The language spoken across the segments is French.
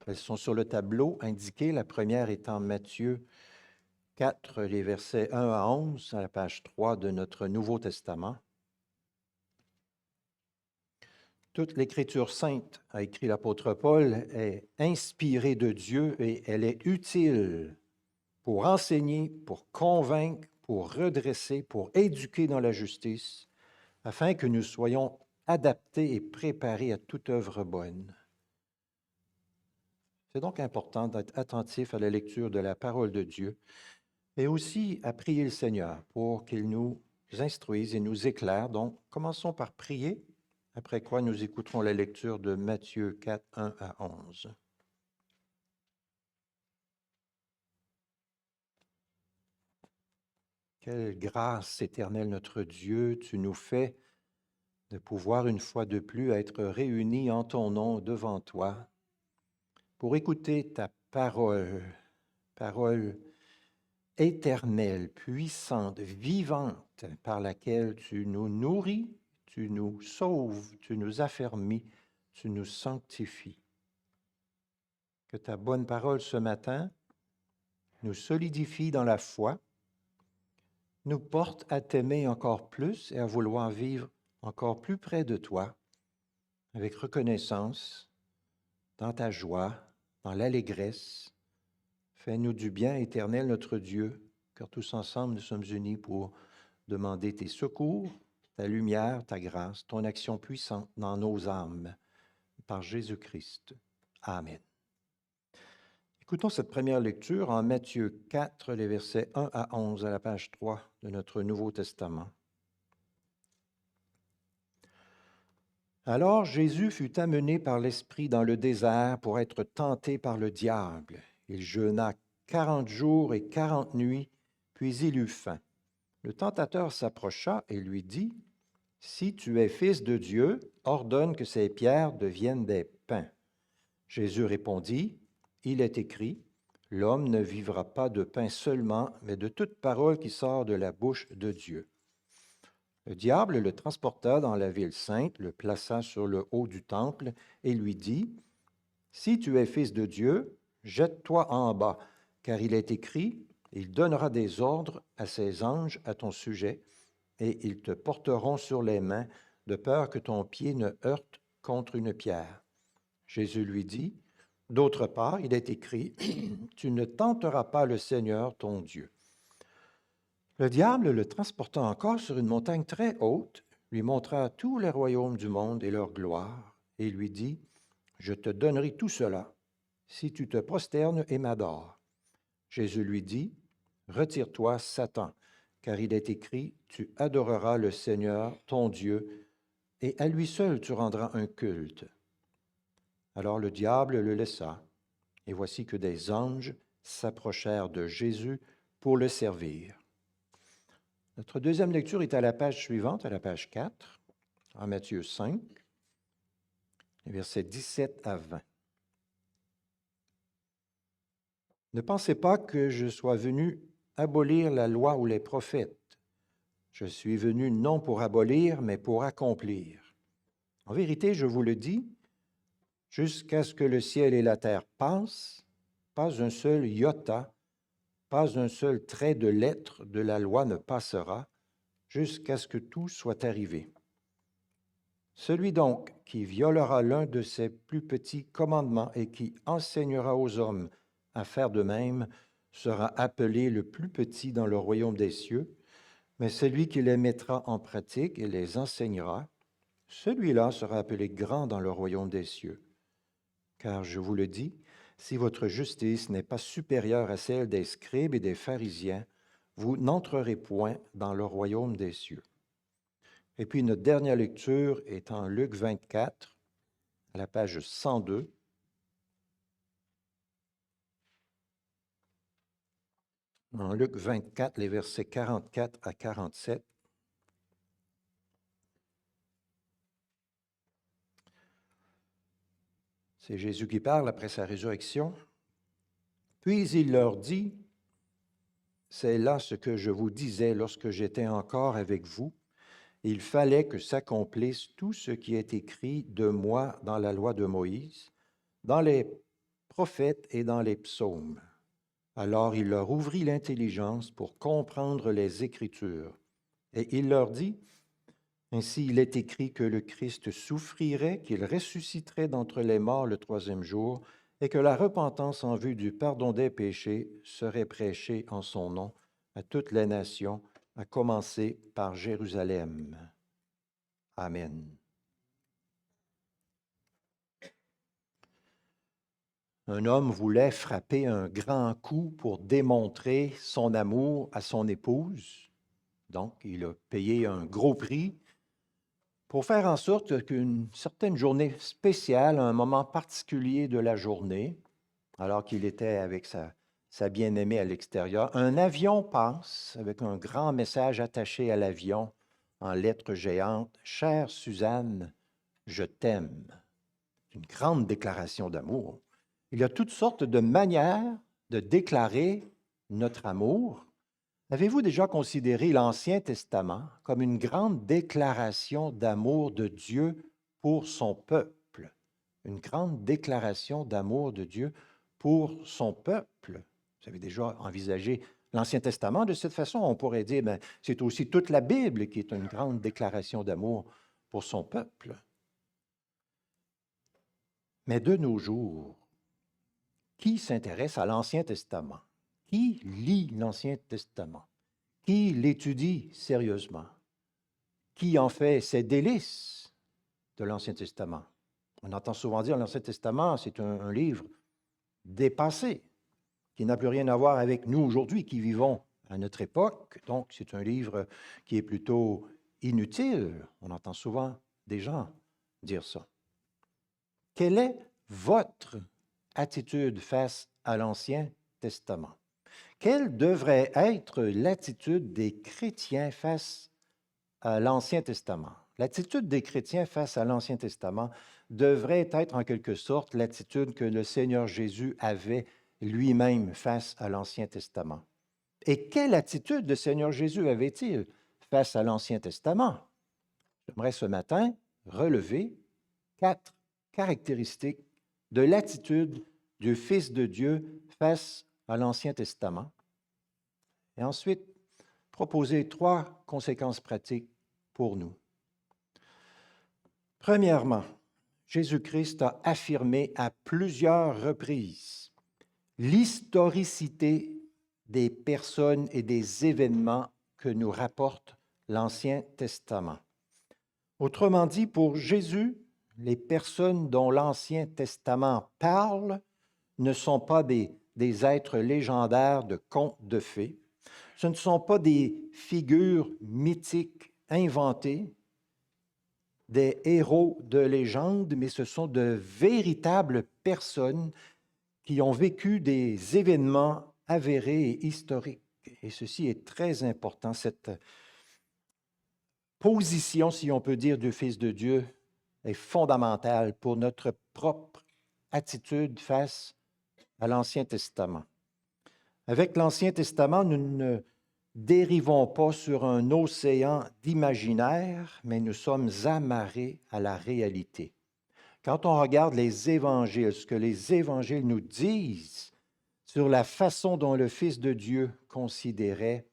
Elles sont sur le tableau indiqué. La première étant Matthieu 4, les versets 1 à 11, à la page 3 de notre Nouveau Testament. Toute l'Écriture sainte, a écrit l'apôtre Paul, est inspirée de Dieu et elle est utile pour enseigner, pour convaincre, pour redresser, pour éduquer dans la justice, afin que nous soyons adaptés et préparés à toute œuvre bonne. C'est donc important d'être attentif à la lecture de la parole de Dieu et aussi à prier le Seigneur pour qu'il nous instruise et nous éclaire. Donc, commençons par prier, après quoi nous écouterons la lecture de Matthieu 4, 1 à 11. Quelle grâce éternelle, notre Dieu, tu nous fais de pouvoir une fois de plus être réunis en ton nom devant toi pour écouter ta parole, parole éternelle, puissante, vivante, par laquelle tu nous nourris, tu nous sauves, tu nous affermis, tu nous sanctifies. Que ta bonne parole ce matin nous solidifie dans la foi, nous porte à t'aimer encore plus et à vouloir vivre encore plus près de toi, avec reconnaissance, dans ta joie, dans l'allégresse. Fais-nous du bien, Éternel, notre Dieu, car tous ensemble nous sommes unis pour demander tes secours, ta lumière, ta grâce, ton action puissante dans nos âmes, par Jésus-Christ. Amen. Écoutons cette première lecture en Matthieu 4, les versets 1 à 11, à la page 3 de notre Nouveau Testament. Alors Jésus fut amené par l'Esprit dans le désert pour être tenté par le diable. Il jeûna 40 jours et 40 nuits, puis il eut faim. Le tentateur s'approcha et lui dit, « Si tu es fils de Dieu, ordonne que ces pierres deviennent des pains. » Jésus répondit, « Il est écrit, l'homme ne vivra pas de pain seulement, mais de toute parole qui sort de la bouche de Dieu. » Le diable le transporta dans la ville sainte, le plaça sur le haut du temple et lui dit, « Si tu es fils de Dieu, jette-toi en bas, car il est écrit, il donnera des ordres à ses anges à ton sujet, et ils te porteront sur les mains, de peur que ton pied ne heurte contre une pierre. » Jésus lui dit, « D'autre part, il est écrit, tu ne tenteras pas le Seigneur ton Dieu. » Le diable le transporta encore sur une montagne très haute, lui montra tous les royaumes du monde et leur gloire, et lui dit, « Je te donnerai tout cela, si tu te prosternes et m'adores. » Jésus lui dit, « Retire-toi, Satan, car il est écrit, tu adoreras le Seigneur, ton Dieu, et à lui seul tu rendras un culte. » Alors le diable le laissa, et voici que des anges s'approchèrent de Jésus pour le servir. Notre deuxième lecture est à la page suivante, à la page 4, en Matthieu 5, les versets 17 à 20. « Ne pensez pas que je sois venu abolir la loi ou les prophètes. Je suis venu non pour abolir, mais pour accomplir. En vérité, je vous le dis, jusqu'à ce que le ciel et la terre passent, pas un seul iota, pas un seul trait de lettre de la loi ne passera, jusqu'à ce que tout soit arrivé. Celui donc qui violera l'un de ces plus petits commandements et qui enseignera aux hommes à faire de même sera appelé le plus petit dans le royaume des cieux, mais celui qui les mettra en pratique et les enseignera, celui-là sera appelé grand dans le royaume des cieux. Car je vous le dis, si votre justice n'est pas supérieure à celle des scribes et des pharisiens, vous n'entrerez point dans le royaume des cieux. » Et puis notre dernière lecture est en Luc 24, à la page 102. En Luc 24, les versets 44 à 47. C'est Jésus qui parle après sa résurrection. « Puis il leur dit, « C'est là ce que je vous disais lorsque j'étais encore avec vous. Il fallait que s'accomplisse tout ce qui est écrit de moi dans la loi de Moïse, dans les prophètes et dans les psaumes. Alors il leur ouvrit l'intelligence pour comprendre les Écritures. Et il leur dit, ainsi il est écrit que le Christ souffrirait, qu'il ressusciterait d'entre les morts le troisième jour, et que la repentance en vue du pardon des péchés serait prêchée en son nom à toutes les nations, à commencer par Jérusalem. Amen. Un homme voulait frapper un grand coup pour démontrer son amour à son épouse. Donc, il a payé un gros prix pour faire en sorte qu'une certaine journée spéciale, un moment particulier de la journée, alors qu'il était avec sa bien-aimée à l'extérieur, un avion passe avec un grand message attaché à l'avion en lettres géantes. « Chère Suzanne, je t'aime. » C'est une grande déclaration d'amour. Il y a toutes sortes de manières de déclarer notre amour. Avez-vous déjà considéré l'Ancien Testament comme une grande déclaration d'amour de Dieu pour son peuple? Une grande déclaration d'amour de Dieu pour son peuple. Vous avez déjà envisagé l'Ancien Testament de cette façon? On pourrait dire, ben, c'est aussi toute la Bible qui est une grande déclaration d'amour pour son peuple. Mais de nos jours, qui s'intéresse à l'Ancien Testament? Qui lit l'Ancien Testament? Qui l'étudie sérieusement? Qui en fait ses délices de l'Ancien Testament? On entend souvent dire l'Ancien Testament, c'est un livre dépassé, qui n'a plus rien à voir avec nous aujourd'hui qui vivons à notre époque. Donc, c'est un livre qui est plutôt inutile. On entend souvent des gens dire ça. Quelle est votre attitude face à l'Ancien Testament? Quelle devrait être l'attitude des chrétiens face à l'Ancien Testament? L'attitude des chrétiens face à l'Ancien Testament devrait être en quelque sorte l'attitude que le Seigneur Jésus avait lui-même face à l'Ancien Testament. Et quelle attitude le Seigneur Jésus avait-il face à l'Ancien Testament? J'aimerais ce matin relever 4 caractéristiques de l'attitude du Fils de Dieu face à l'Ancien Testament. Et ensuite, proposer 3 conséquences pratiques pour nous. Premièrement, Jésus-Christ a affirmé à plusieurs reprises l'historicité des personnes et des événements que nous rapporte l'Ancien Testament. Autrement dit, pour Jésus, les personnes dont l'Ancien Testament parle ne sont pas des êtres légendaires de contes de fées. Ce ne sont pas des figures mythiques inventées, des héros de légende, mais ce sont de véritables personnes qui ont vécu des événements avérés et historiques. Et ceci est très important, cette position, si on peut dire, du Fils de Dieu est fondamentale pour notre propre attitude face à l'Ancien Testament. Avec l'Ancien Testament, nous ne dérivons pas sur un océan d'imaginaire, mais nous sommes amarrés à la réalité. Quand on regarde les évangiles, ce que les évangiles nous disent sur la façon dont le Fils de Dieu considérait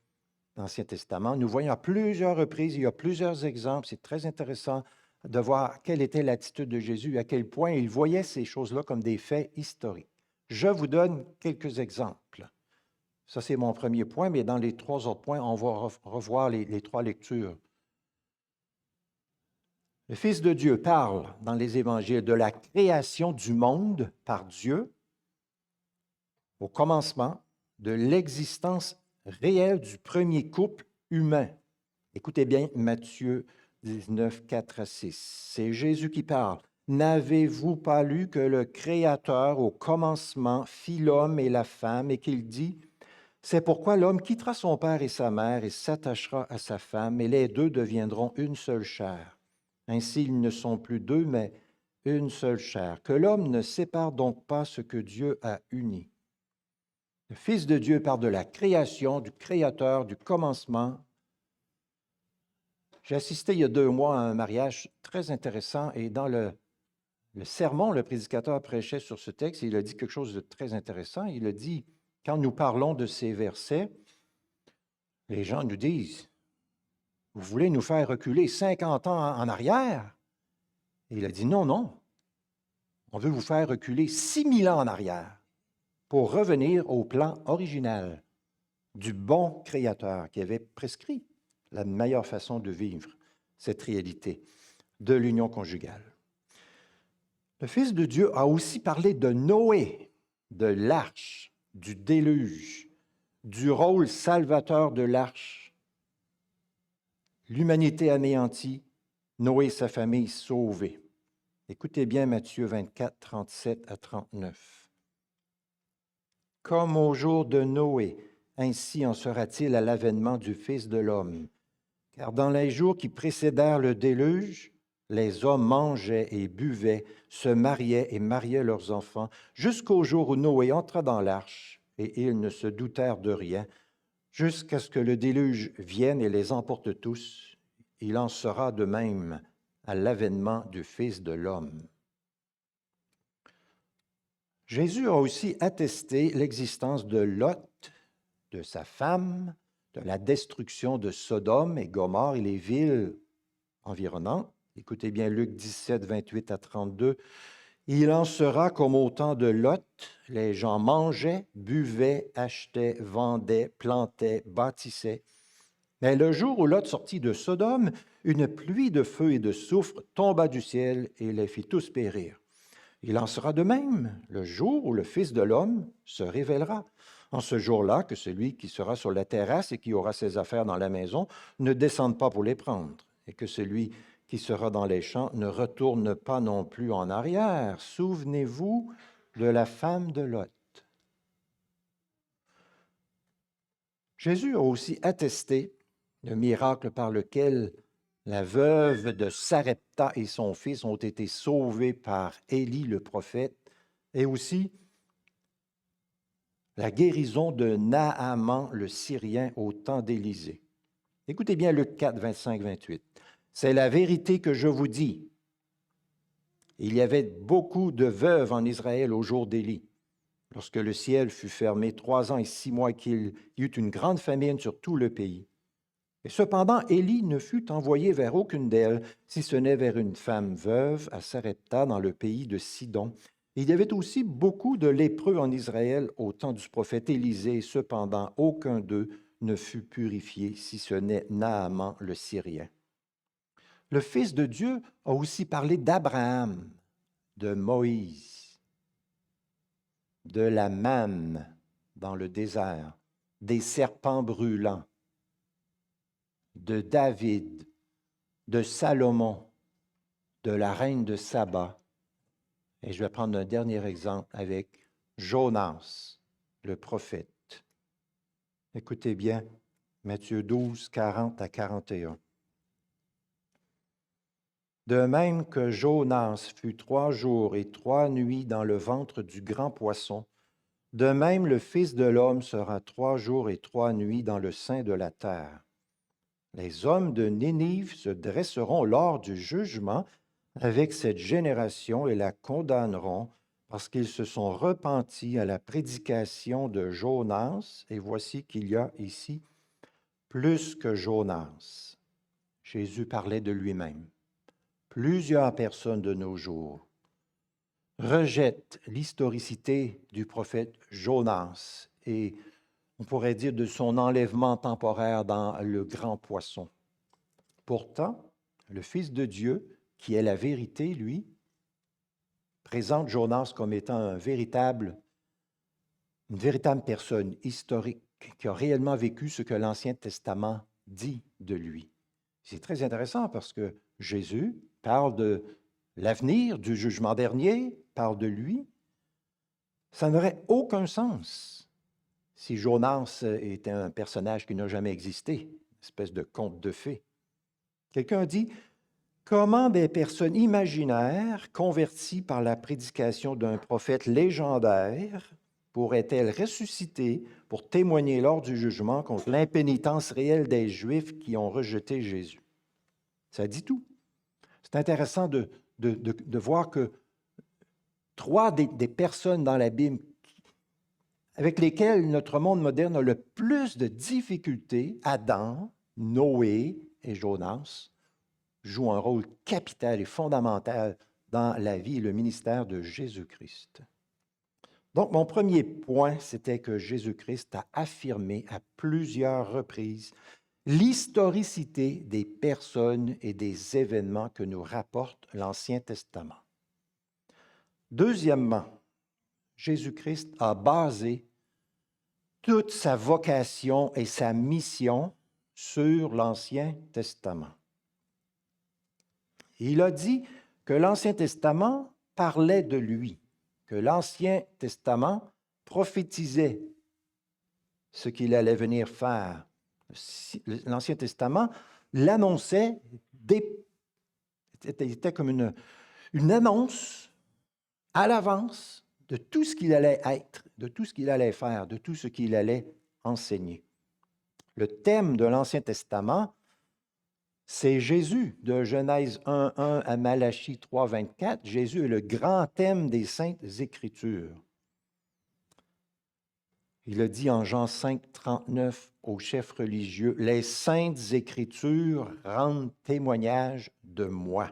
l'Ancien Testament, nous voyons à plusieurs reprises, il y a plusieurs exemples, c'est très intéressant de voir quelle était l'attitude de Jésus, à quel point il voyait ces choses-là comme des faits historiques. Je vous donne quelques exemples. Ça, c'est mon premier point, mais dans les 3 autres points, on va revoir les 3 lectures. Le Fils de Dieu parle dans les évangiles de la création du monde par Dieu au commencement, de l'existence réelle du premier couple humain. Écoutez bien Matthieu 19, 4 à 6. C'est Jésus qui parle. « N'avez-vous pas lu que le Créateur au commencement fit l'homme et la femme et qu'il dit, c'est pourquoi l'homme quittera son père et sa mère et s'attachera à sa femme et les deux deviendront une seule chair. Ainsi, ils ne sont plus deux, mais une seule chair. Que l'homme ne sépare donc pas ce que Dieu a uni. » Le Fils de Dieu parle de la création, du Créateur, du commencement. J'ai assisté il y a 2 mois à un mariage très intéressant et dans le le sermon, le prédicateur prêchait sur ce texte et il a dit quelque chose de très intéressant. Il a dit, quand nous parlons de ces versets, les gens nous disent, vous voulez nous faire reculer 50 ans en arrière? Et il a dit, non, non, on veut vous faire reculer 6000 ans en arrière pour revenir au plan original du bon Créateur qui avait prescrit la meilleure façon de vivre cette réalité de l'union conjugale. Le Fils de Dieu a aussi parlé de Noé, de l'arche, du déluge, du rôle salvateur de l'arche, l'humanité anéantie, Noé et sa famille sauvés. Écoutez bien Matthieu 24, 37 à 39. Comme au jour de Noé, ainsi en sera-t-il à l'avènement du Fils de l'homme. Car dans les jours qui précédèrent le déluge, les hommes mangeaient et buvaient, se mariaient et mariaient leurs enfants, jusqu'au jour où Noé entra dans l'arche, et ils ne se doutèrent de rien, jusqu'à ce que le déluge vienne et les emporte tous. Il en sera de même à l'avènement du Fils de l'homme. Jésus a aussi attesté l'existence de Lot, de sa femme, de la destruction de Sodome et Gomorrhe et les villes environnantes. Écoutez bien Luc 17, 28 à 32. Il en sera comme au temps de Lot, les gens mangeaient, buvaient, achetaient, vendaient, plantaient, bâtissaient. Mais le jour où Lot sortit de Sodome, une pluie de feu et de soufre tomba du ciel et les fit tous périr. Il en sera de même le jour où le Fils de l'homme se révélera. En ce jour-là, que celui qui sera sur la terrasse et qui aura ses affaires dans la maison ne descende pas pour les prendre, et que celui qui sera dans les champs ne retourne pas non plus en arrière. Souvenez-vous de la femme de Lot. Jésus a aussi attesté le miracle par lequel la veuve de Sarepta et son fils ont été sauvés par Élie le prophète, et aussi la guérison de Naaman le Syrien au temps d'Élisée. Écoutez bien Luc 4, 25, 28. C'est la vérité que je vous dis. Il y avait beaucoup de veuves en Israël au jour d'Élie, lorsque le ciel fut fermé 3 ans et 6 mois, qu'il y eut une grande famine sur tout le pays. Et cependant, Élie ne fut envoyé vers aucune d'elles, si ce n'est vers une femme veuve à Sarepta, dans le pays de Sidon. Il y avait aussi beaucoup de lépreux en Israël au temps du prophète Élisée, et cependant, aucun d'eux ne fut purifié, si ce n'est Naaman le Syrien. Le Fils de Dieu a aussi parlé d'Abraham, de Moïse, de la manne dans le désert, des serpents brûlants, de David, de Salomon, de la reine de Saba. Et je vais prendre un dernier exemple avec Jonas, le prophète. Écoutez bien, Matthieu 12, 40 à 41. De même que Jonas fut 3 jours et 3 nuits dans le ventre du grand poisson, de même le Fils de l'homme sera 3 jours et 3 nuits dans le sein de la terre. Les hommes de Ninive se dresseront lors du jugement avec cette génération et la condamneront parce qu'ils se sont repentis à la prédication de Jonas. Et voici qu'il y a ici plus que Jonas. Jésus parlait de lui-même. Plusieurs personnes de nos jours rejettent l'historicité du prophète Jonas et on pourrait dire de son enlèvement temporaire dans le grand poisson. Pourtant, le Fils de Dieu, qui est la vérité, lui, présente Jonas comme étant une véritable personne historique qui a réellement vécu ce que l'Ancien Testament dit de lui. C'est très intéressant parce que Jésus parle de l'avenir, du jugement dernier, parle de lui. Ça n'aurait aucun sens si Jonas était un personnage qui n'a jamais existé, une espèce de conte de fées. Quelqu'un dit, comment des personnes imaginaires converties par la prédication d'un prophète légendaire pourraient-elles ressusciter pour témoigner lors du jugement contre l'impénitence réelle des Juifs qui ont rejeté Jésus? Ça dit tout. C'est intéressant de voir que trois des personnes dans la Bible avec lesquelles notre monde moderne a le plus de difficultés, Adam, Noé et Jonas, jouent un rôle capital et fondamental dans la vie et le ministère de Jésus-Christ. Donc, mon premier point, c'était que Jésus-Christ a affirmé à plusieurs reprises l'historicité des personnes et des événements que nous rapporte l'Ancien Testament. Deuxièmement, Jésus-Christ a basé toute sa vocation et sa mission sur l'Ancien Testament. Il a dit que l'Ancien Testament parlait de lui, que l'Ancien Testament prophétisait ce qu'il allait venir faire. L'Ancien Testament l'annonçait, était comme une annonce à l'avance de tout ce qu'il allait être, de tout ce qu'il allait faire, de tout ce qu'il allait enseigner. Le thème de l'Ancien Testament, c'est Jésus, de Genèse 1:1 à Malachie 3:24. Jésus est le grand thème des Saintes Écritures. Il a dit en Jean 5:39 aux chefs religieux, « Les Saintes Écritures rendent témoignage de moi. »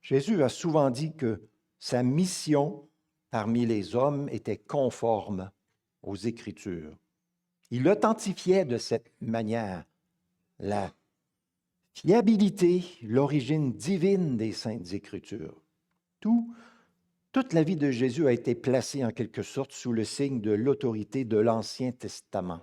Jésus a souvent dit que sa mission parmi les hommes était conforme aux Écritures. Il authentifiait de cette manière la fiabilité, l'origine divine des Saintes Écritures. Toute la vie de Jésus a été placée en quelque sorte sous le signe de l'autorité de l'Ancien Testament,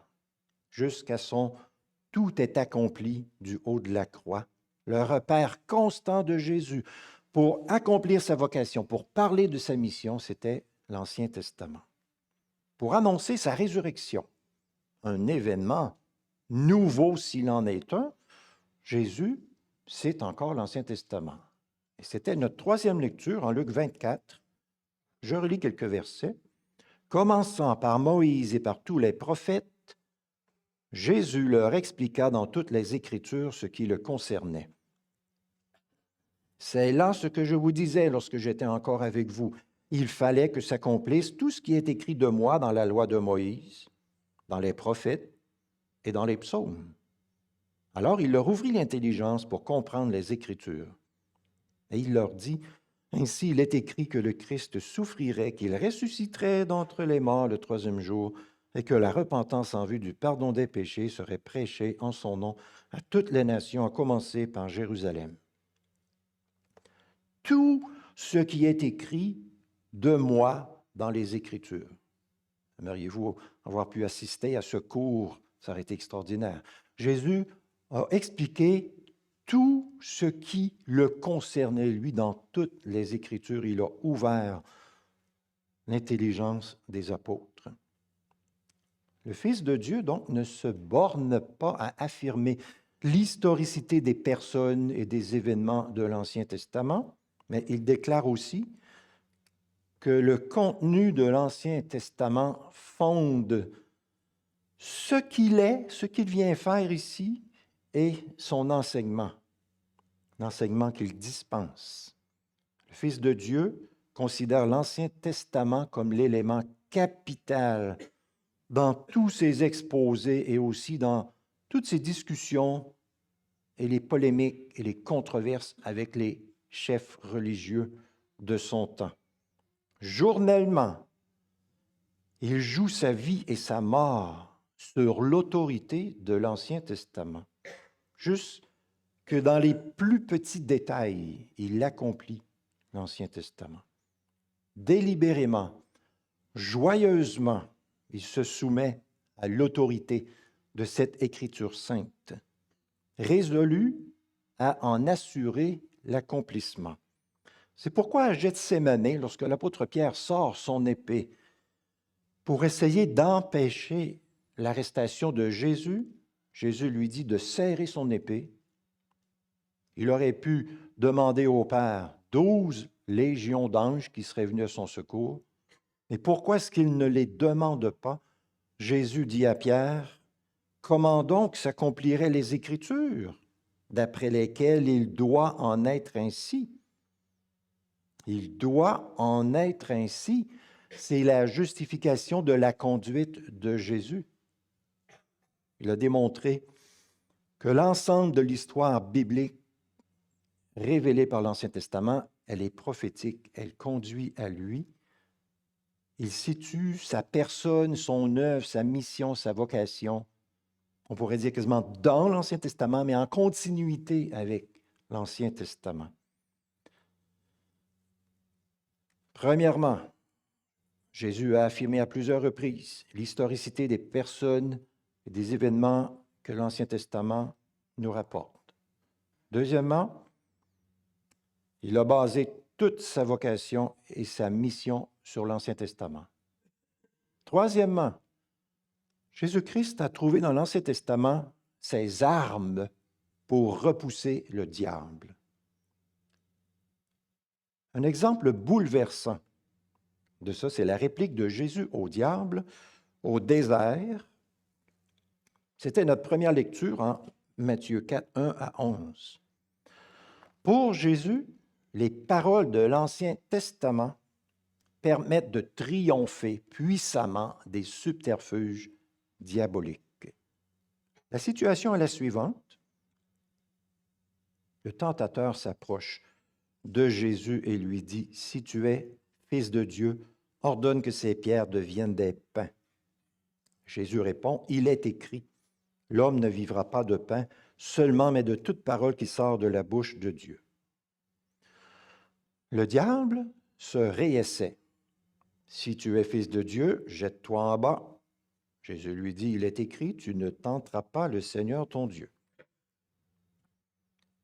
jusqu'à son « tout est accompli » du haut de la croix, le repère constant de Jésus. Pour accomplir sa vocation, pour parler de sa mission, c'était l'Ancien Testament. Pour annoncer sa résurrection, un événement nouveau s'il en est un, Jésus, c'est encore l'Ancien Testament. Et c'était notre troisième lecture en Luc 24. Je relis quelques versets. Commençant par Moïse et par tous les prophètes, Jésus leur expliqua dans toutes les Écritures ce qui le concernait. C'est là ce que je vous disais lorsque j'étais encore avec vous. Il fallait que s'accomplisse tout ce qui est écrit de moi dans la loi de Moïse, dans les prophètes et dans les psaumes. Alors il leur ouvrit l'intelligence pour comprendre les Écritures. Et il leur dit, « Ainsi il est écrit que le Christ souffrirait, qu'il ressusciterait d'entre les morts le troisième jour, et que la repentance en vue du pardon des péchés serait prêchée en son nom à toutes les nations, à commencer par Jérusalem. » Tout ce qui est écrit de moi dans les Écritures. Aimeriez-vous avoir pu assister à ce cours? Ça aurait été extraordinaire. Jésus a expliqué tout ce qui le concernait, lui, dans toutes les Écritures. Il a ouvert l'intelligence des apôtres. Le Fils de Dieu, donc, ne se borne pas à affirmer l'historicité des personnes et des événements de l'Ancien Testament, mais il déclare aussi que le contenu de l'Ancien Testament fonde ce qu'il est, ce qu'il vient faire ici, et son enseignement, l'enseignement qu'il dispense. Le Fils de Dieu considère l'Ancien Testament comme l'élément capital dans tous ses exposés et aussi dans toutes ses discussions et les polémiques et les controverses avec les chefs religieux de son temps. Journellement, il joue sa vie et sa mort sur l'autorité de l'Ancien Testament. Jusque dans les plus petits détails, il accomplit l'Ancien Testament. Délibérément, joyeusement, il se soumet à l'autorité de cette Écriture sainte, résolu à en assurer l'accomplissement. C'est pourquoi à Gethsémani, lorsque l'apôtre Pierre sort son épée pour essayer d'empêcher l'arrestation de Jésus, Jésus lui dit de serrer son épée. Il aurait pu demander au Père 12 légions d'anges qui seraient venus à son secours. Mais pourquoi est-ce qu'il ne les demande pas? Jésus dit à Pierre, « Comment donc s'accompliraient les Écritures, d'après lesquelles il doit en être ainsi? » Il doit en être ainsi. C'est la justification de la conduite de Jésus. Il a démontré que l'ensemble de l'histoire biblique révélée par l'Ancien Testament, elle est prophétique, elle conduit à lui. Il situe sa personne, son œuvre, sa mission, sa vocation, on pourrait dire quasiment dans l'Ancien Testament, mais en continuité avec l'Ancien Testament. Premièrement, Jésus a affirmé à plusieurs reprises l'historicité des personnes et des événements que l'Ancien Testament nous rapporte. Deuxièmement, il a basé toute sa vocation et sa mission sur l'Ancien Testament. Troisièmement, Jésus-Christ a trouvé dans l'Ancien Testament ses armes pour repousser le diable. Un exemple bouleversant de ça, c'est la réplique de Jésus au diable au désert. C'était notre première lecture en Matthieu 4, 1 à 11. Pour Jésus, les paroles de l'Ancien Testament permettent de triompher puissamment des subterfuges diaboliques. La situation est la suivante. Le tentateur s'approche de Jésus et lui dit, « Si tu es Fils de Dieu, ordonne que ces pierres deviennent des pains. » Jésus répond, « Il est écrit, l'homme ne vivra pas de pain seulement, mais de toute parole qui sort de la bouche de Dieu. » Le diable se réessaie. « Si tu es Fils de Dieu, jette-toi en bas. » Jésus lui dit, « Il est écrit, tu ne tenteras pas le Seigneur ton Dieu. »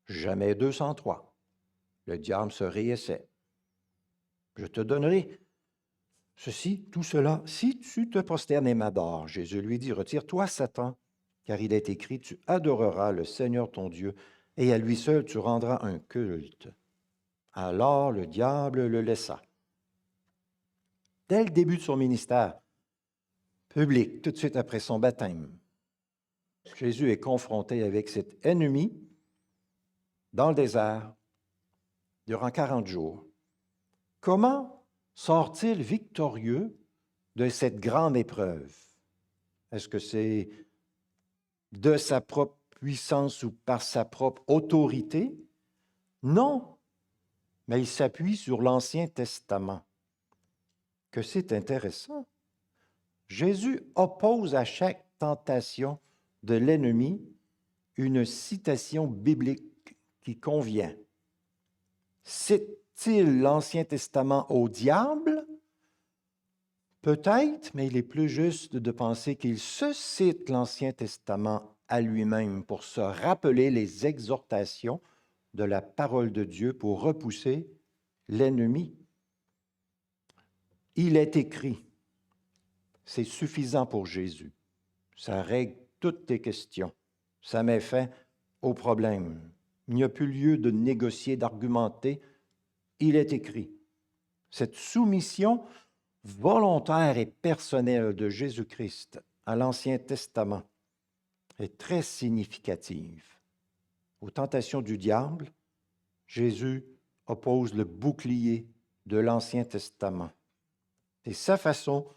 Jamais 203. Le diable se réessaie. « Je te donnerai ceci, tout cela, si tu te prosternes et m'adores. » Jésus lui dit, « Retire-toi, Satan, car il est écrit, tu adoreras le Seigneur ton Dieu, et à lui seul tu rendras un culte. » Alors le diable le laissa. Dès le début de son ministère public, tout de suite après son baptême, Jésus est confronté avec cet ennemi dans le désert durant 40 jours. Comment sort-il victorieux de cette grande épreuve? Est-ce que c'est de sa propre puissance ou par sa propre autorité? Non, mais il s'appuie sur l'Ancien Testament. Que c'est intéressant. Jésus oppose à chaque tentation de l'ennemi une citation biblique qui convient. Cite-t-il l'Ancien Testament au diable? Peut-être, mais il est plus juste de penser qu'il se cite l'Ancien Testament à lui-même pour se rappeler les exhortations de la parole de Dieu pour repousser l'ennemi. Il est écrit. C'est suffisant pour Jésus. Ça règle toutes tes questions. Ça met fin au problème. Il n'y a plus lieu de négocier, d'argumenter. Il est écrit. Cette soumission volontaire et personnelle de Jésus-Christ à l'Ancien Testament est très significative. Aux tentations du diable, Jésus oppose le bouclier de l'Ancien Testament. C'est sa façon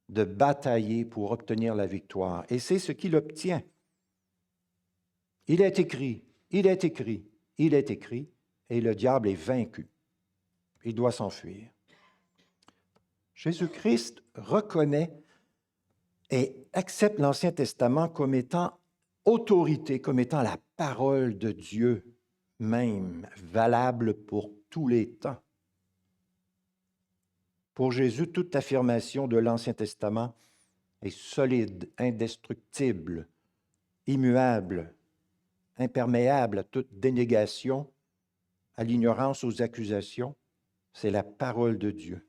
de batailler pour obtenir la victoire. Et c'est ce qu'il obtient. Il est écrit, il est écrit, il est écrit, et le diable est vaincu. Il doit s'enfuir. Jésus-Christ reconnaît et accepte l'Ancien Testament comme étant autorité, comme étant la parole de Dieu même, valable pour tous les temps. Pour Jésus, toute affirmation de l'Ancien Testament est solide, indestructible, immuable, imperméable à toute dénégation, à l'ignorance, aux accusations. C'est la parole de Dieu.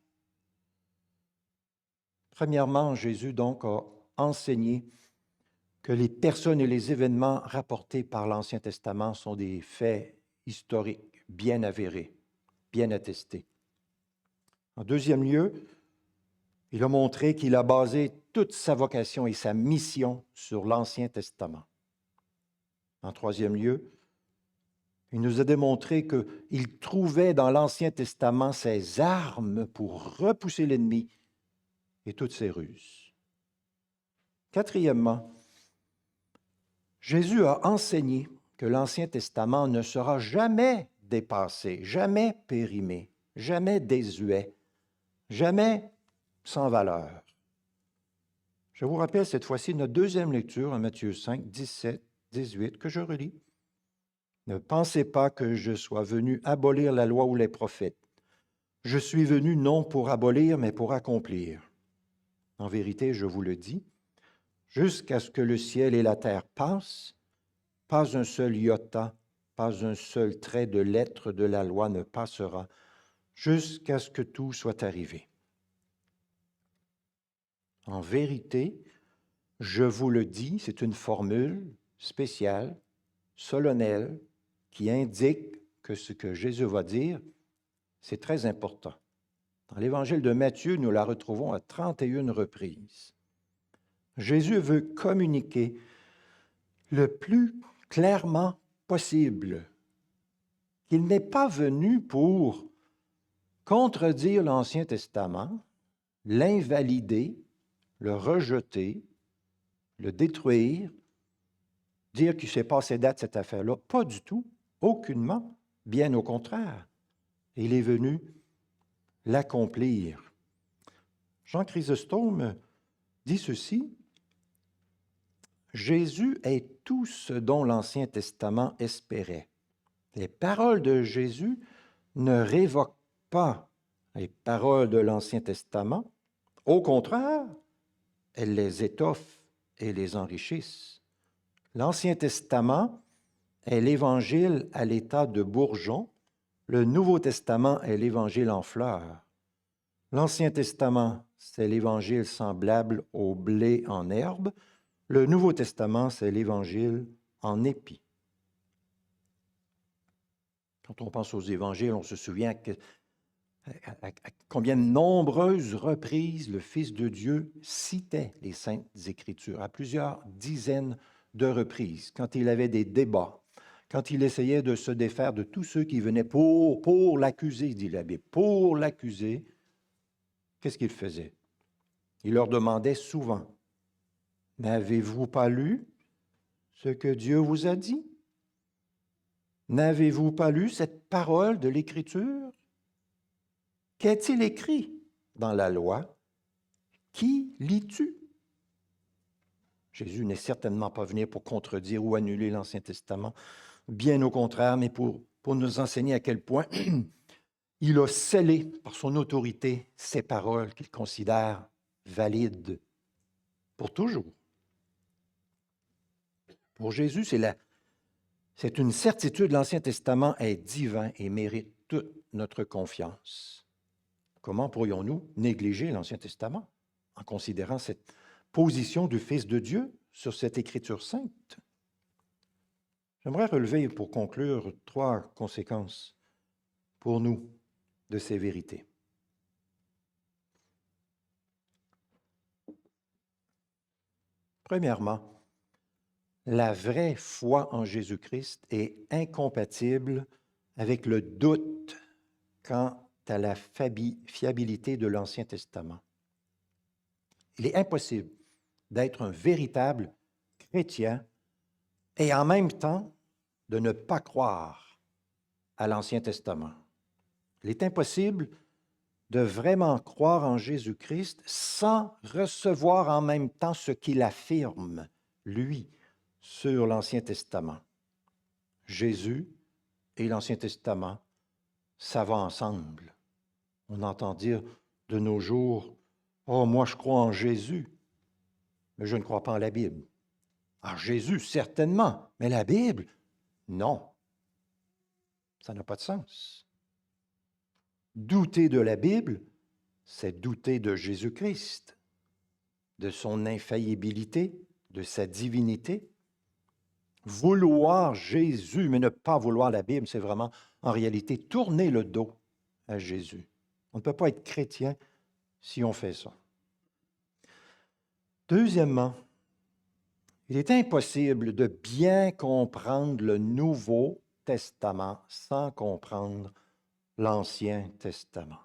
Premièrement, Jésus donc a enseigné que les personnes et les événements rapportés par l'Ancien Testament sont des faits historiques, bien avérés, bien attestés. En deuxième lieu, il a montré qu'il a basé toute sa vocation et sa mission sur l'Ancien Testament. En troisième lieu, Il nous a démontré qu'il trouvait dans l'Ancien Testament ses armes pour repousser l'ennemi et toutes ses ruses. Quatrièmement, Jésus a enseigné que l'Ancien Testament ne sera jamais dépassé, jamais périmé, jamais désuet, jamais sans valeur. Je vous rappelle cette fois-ci notre deuxième lecture en Matthieu 5, 17, 18, que je relis. Ne pensez pas que je sois venu abolir la loi ou les prophètes. Je suis venu non pour abolir, mais pour accomplir. En vérité, je vous le dis, jusqu'à ce que le ciel et la terre passent, pas un seul iota, pas un seul trait de lettre de la loi ne passera, jusqu'à ce que tout soit arrivé. En vérité, je vous le dis, c'est une formule spéciale, solennelle, qui indique que ce que Jésus va dire, c'est très important. Dans l'Évangile de Matthieu, nous la retrouvons à 31 reprises. Jésus veut communiquer le plus clairement possible qu'il n'est pas venu pour contredire l'Ancien Testament, l'invalider, le rejeter, le détruire, dire qu'il s'est passé date cette affaire-là. Pas du tout, aucunement, bien au contraire. Il est venu l'accomplir. Jean Chrysostome dit ceci, « Jésus est tout ce dont l'Ancien Testament espérait. Les paroles de Jésus ne révoquent pas les paroles de l'Ancien Testament. Au contraire, elles les étoffent et les enrichissent. L'Ancien Testament est l'Évangile à l'état de bourgeon. Le Nouveau Testament est l'Évangile en fleurs. L'Ancien Testament, c'est l'Évangile semblable au blé en herbe. Le Nouveau Testament, c'est l'Évangile en épi. » Quand on pense aux évangiles, on se souvient à combien de nombreuses reprises le Fils de Dieu citait les Saintes Écritures, à plusieurs dizaines de reprises, quand il avait des débats, quand il essayait de se défaire de tous ceux qui venaient pour l'accuser, dit la Bible, pour l'accuser, qu'est-ce qu'il faisait? Il leur demandait souvent, « N'avez-vous pas lu ce que Dieu vous a dit? N'avez-vous pas lu cette parole de l'Écriture? Qu'est-il écrit dans la loi? Qui lis-tu? » Jésus n'est certainement pas venu pour contredire ou annuler l'Ancien Testament, bien au contraire, mais pour nous enseigner à quel point il a scellé par son autorité ces paroles qu'il considère valides pour toujours. Pour Jésus, c'est une certitude, l'Ancien Testament est divin et mérite toute notre confiance. Comment pourrions-nous négliger l'Ancien Testament en considérant cette position du Fils de Dieu sur cette Écriture sainte? J'aimerais relever, pour conclure, 3 conséquences pour nous de ces vérités. Premièrement, la vraie foi en Jésus-Christ est incompatible avec le doute quant à la fiabilité de l'Ancien Testament. Il est impossible d'être un véritable chrétien et en même temps de ne pas croire à l'Ancien Testament. Il est impossible de vraiment croire en Jésus-Christ sans recevoir en même temps ce qu'il affirme, lui, sur l'Ancien Testament. Jésus et l'Ancien Testament, ça va ensemble. On entend dire de nos jours, « Oh, moi je crois en Jésus, mais je ne crois pas en la Bible. » Ah, Jésus, certainement, mais la Bible, non. Ça n'a pas de sens. Douter de la Bible, c'est douter de Jésus-Christ, de son infaillibilité, de sa divinité. Vouloir Jésus, mais ne pas vouloir la Bible, c'est vraiment, en réalité, tourner le dos à Jésus. On ne peut pas être chrétien si on fait ça. Deuxièmement, il est impossible de bien comprendre le Nouveau Testament sans comprendre l'Ancien Testament.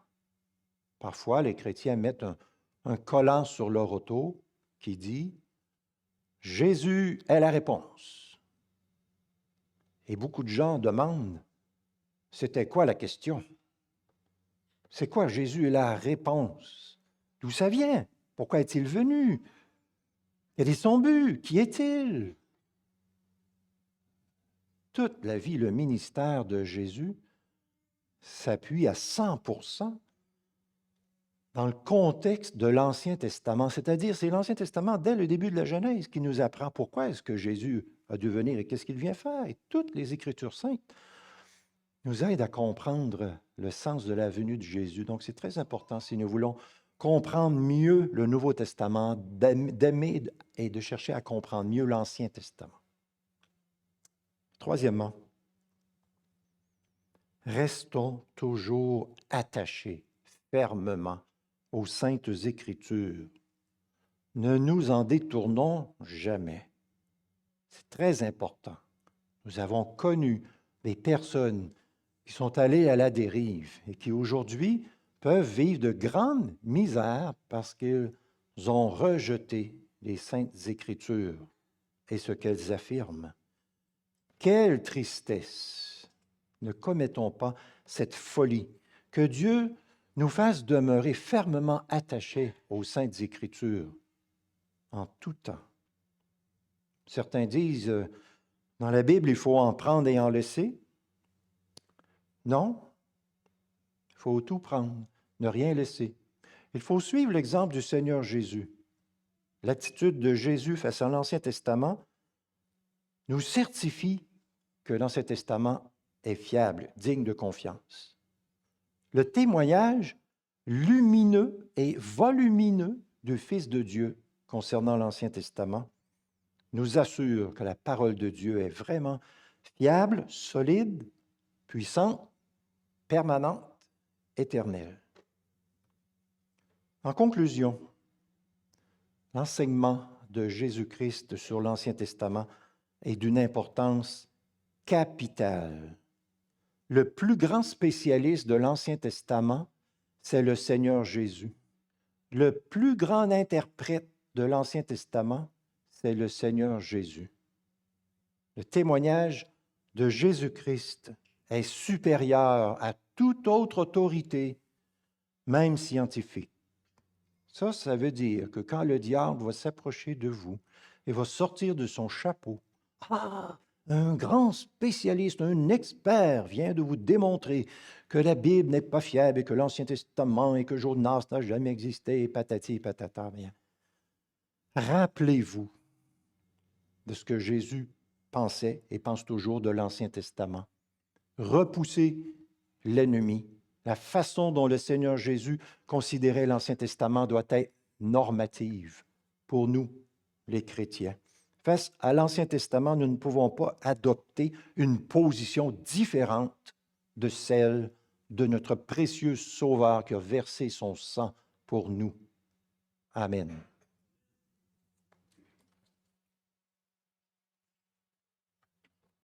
Parfois, les chrétiens mettent un collant sur leur auto qui dit « Jésus est la réponse ». Et beaucoup de gens demandent « C'était quoi la question? C'est quoi Jésus est la réponse? D'où ça vient? Pourquoi est-il venu? Quel est son but? Qui est-il? » Toute la vie, le ministère de Jésus s'appuie à 100% dans le contexte de l'Ancien Testament, c'est-à-dire c'est l'Ancien Testament dès le début de la Genèse qui nous apprend pourquoi est-ce que Jésus a dû venir et qu'est-ce qu'il vient faire. Et toutes les Écritures saintes nous aident à comprendre le sens de la venue de Jésus. Donc c'est très important si nous voulons comprendre mieux le Nouveau Testament, d'aimer et de chercher à comprendre mieux l'Ancien Testament. Troisièmement, restons toujours attachés fermement aux Saintes Écritures. Ne nous en détournons jamais. C'est très important. Nous avons connu des personnes qui sont allées à la dérive et qui aujourd'hui peuvent vivre de grandes misères parce qu'ils ont rejeté les Saintes Écritures et ce qu'elles affirment. Quelle tristesse! Ne commettons pas cette folie. Que Dieu nous fasse demeurer fermement attachés aux Saintes Écritures en tout temps. Certains disent, dans la Bible, il faut en prendre et en laisser. Non, il faut tout prendre, ne rien laisser. Il faut suivre l'exemple du Seigneur Jésus. L'attitude de Jésus face à l'Ancien Testament nous certifie que l'Ancien Testament est fiable, digne de confiance. Le témoignage lumineux et volumineux du Fils de Dieu concernant l'Ancien Testament nous assure que la parole de Dieu est vraiment fiable, solide, puissante, permanente, éternelle. En conclusion, l'enseignement de Jésus-Christ sur l'Ancien Testament est d'une importance capitale. Le plus grand spécialiste de l'Ancien Testament, c'est le Seigneur Jésus. Le plus grand interprète de l'Ancien Testament, c'est le Seigneur Jésus. Le témoignage de Jésus-Christ est supérieur à toute autre autorité, même scientifique. Ça veut dire que quand le diable va s'approcher de vous et va sortir de son chapeau, « Ah! Un grand spécialiste, un expert vient de vous démontrer que la Bible n'est pas fiable et que l'Ancien Testament et que Jonas n'a jamais existé, et patati et patata. » Bien. Rappelez-vous de ce que Jésus pensait et pense toujours de l'Ancien Testament. Repoussez l'ennemi. La façon dont le Seigneur Jésus considérait l'Ancien Testament doit être normative pour nous, les chrétiens. Face à l'Ancien Testament, nous ne pouvons pas adopter une position différente de celle de notre précieux Sauveur qui a versé son sang pour nous. Amen.